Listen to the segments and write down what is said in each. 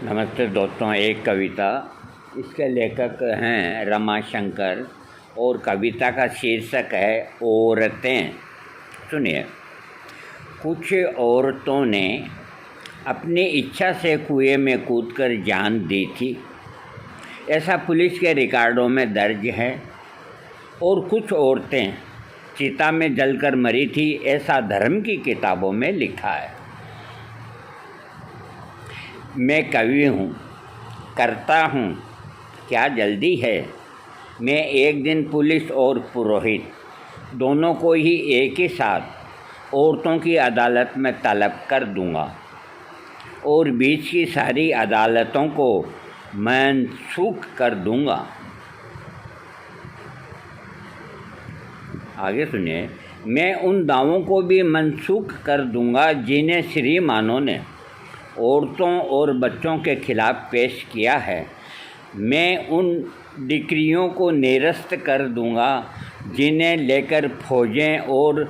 नमस्ते दोस्तों। एक कविता, इसके लेखक हैं रमाशंकर और कविता का शीर्षक है औरतें। सुनिए। कुछ औरतों ने अपनी इच्छा से कुएं में कूदकर जान दी थी, ऐसा पुलिस के रिकॉर्डों में दर्ज है। और कुछ औरतें चिता में जलकर मरी थी, ऐसा धर्म की किताबों में लिखा है। मैं कवि हूँ, करता हूँ, क्या जल्दी है। मैं एक दिन पुलिस और पुरोहित दोनों को ही एक ही साथ औरतों की अदालत में तलब कर दूँगा और बीच की सारी अदालतों को मनसूख कर दूँगा। आगे सुनिए। मैं उन दावों को भी मनसूख कर दूँगा जिन्हें श्रीमानों ने औरतों और बच्चों के खिलाफ़ पेश किया है। मैं उन डिक्रियों को निरस्त कर दूँगा जिन्हें लेकर फौजें और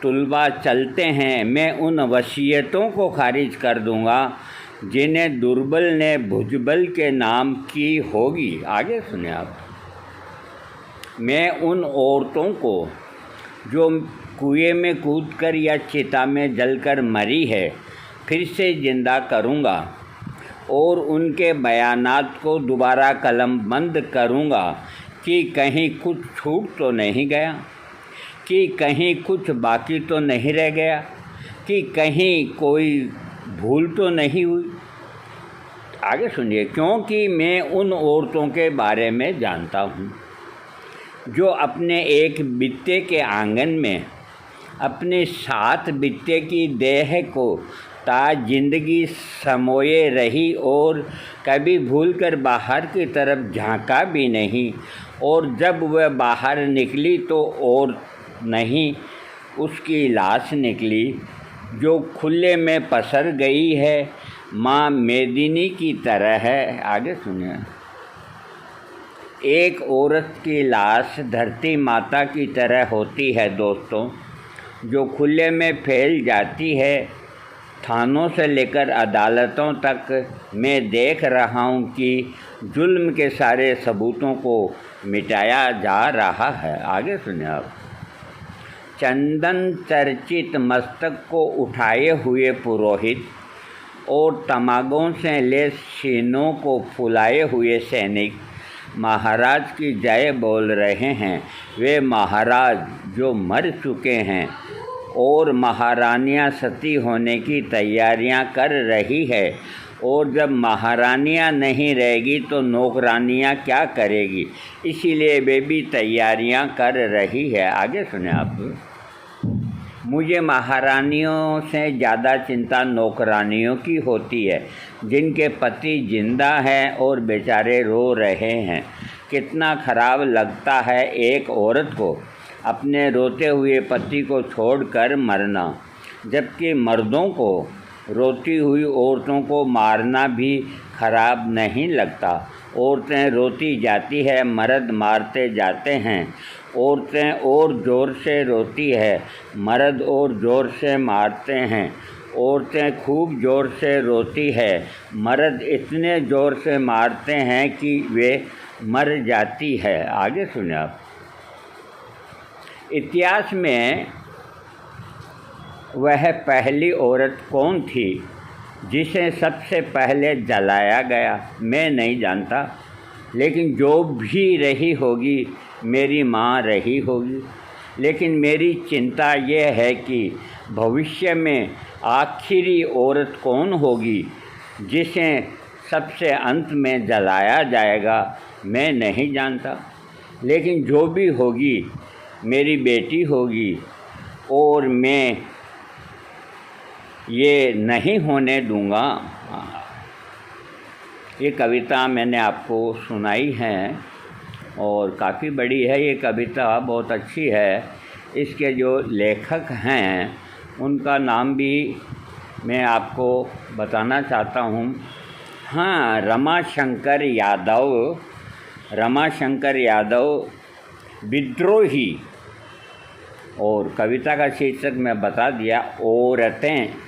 तुलबा चलते हैं। मैं उन वसीयतों को खारिज कर दूँगा जिन्हें दुर्बल ने भुजबल के नाम की होगी। आगे सुने आप। मैं उन औरतों को जो कुएं में कूदकर या चिता में जलकर मरी है फिर से ज़िंदा करूँगा और उनके बयानात को दोबारा कलमबंद करूँगा कि कहीं कुछ छूट तो नहीं गया, कि कहीं कुछ बाकी तो नहीं रह गया, कि कहीं कोई भूल तो नहीं हुई। आगे सुनिए। क्योंकि मैं उन औरतों के बारे में जानता हूँ जो अपने एक बित्ते के आंगन में अपने 7 बित्ते की देह को जिंदगी समोए रही और कभी भूलकर बाहर की तरफ झांका भी नहीं। और जब वह बाहर निकली तो और नहीं उसकी लाश निकली जो खुले में पसर गई है, माँ मेदिनी की तरह है। आगे सुनिए। एक औरत की लाश धरती माता की तरह होती है दोस्तों, जो खुले में फैल जाती है। थानों से लेकर अदालतों तक मैं देख रहा हूँ कि जुल्म के सारे सबूतों को मिटाया जा रहा है। आगे सुनिए आप। चंदन चर्चित मस्तक को उठाए हुए पुरोहित और तमागों से लेस सीनों को फुलाए हुए सैनिक महाराज की जय बोल रहे हैं। वे महाराज जो मर चुके हैं और महारानियां सती होने की तैयारियां कर रही है। और जब महारानियां नहीं रहेगी तो नौकरानियां क्या करेगी, इसीलिए वे भी तैयारियां कर रही है। आगे सुने आप। मुझे महारानियों से ज़्यादा चिंता नौकरानियों की होती है जिनके पति जिंदा हैं और बेचारे रो रहे हैं। कितना ख़राब लगता है एक औरत को अपने रोते हुए पति को छोड़कर मरना, जबकि मर्दों को रोती हुई औरतों को मारना भी खराब नहीं लगता। औरतें रोती जाती है, मर्द मारते जाते हैं। औरतें और ज़ोर से रोती है, मर्द और ज़ोर से मारते हैं। औरतें खूब ज़ोर से रोती है, मर्द इतने ज़ोर से मारते हैं कि वे मर जाती है। आगे सुनिए आप। इतिहास में वह पहली औरत कौन थी जिसे सबसे पहले जलाया गया, मैं नहीं जानता। लेकिन जो भी रही होगी मेरी माँ रही होगी। लेकिन मेरी चिंता यह है कि भविष्य में आखिरी औरत कौन होगी जिसे सबसे अंत में जलाया जाएगा, मैं नहीं जानता। लेकिन जो भी होगी मेरी बेटी होगी और मैं ये नहीं होने दूंगा। ये कविता मैंने आपको सुनाई है और काफ़ी बड़ी है ये कविता, बहुत अच्छी है। इसके जो लेखक हैं उनका नाम भी मैं आपको बताना चाहता हूँ। हाँ, रमाशंकर यादव। रमाशंकर यादव विद्रोही। और कविता का शीर्षक मैं बता दिया, औरतें।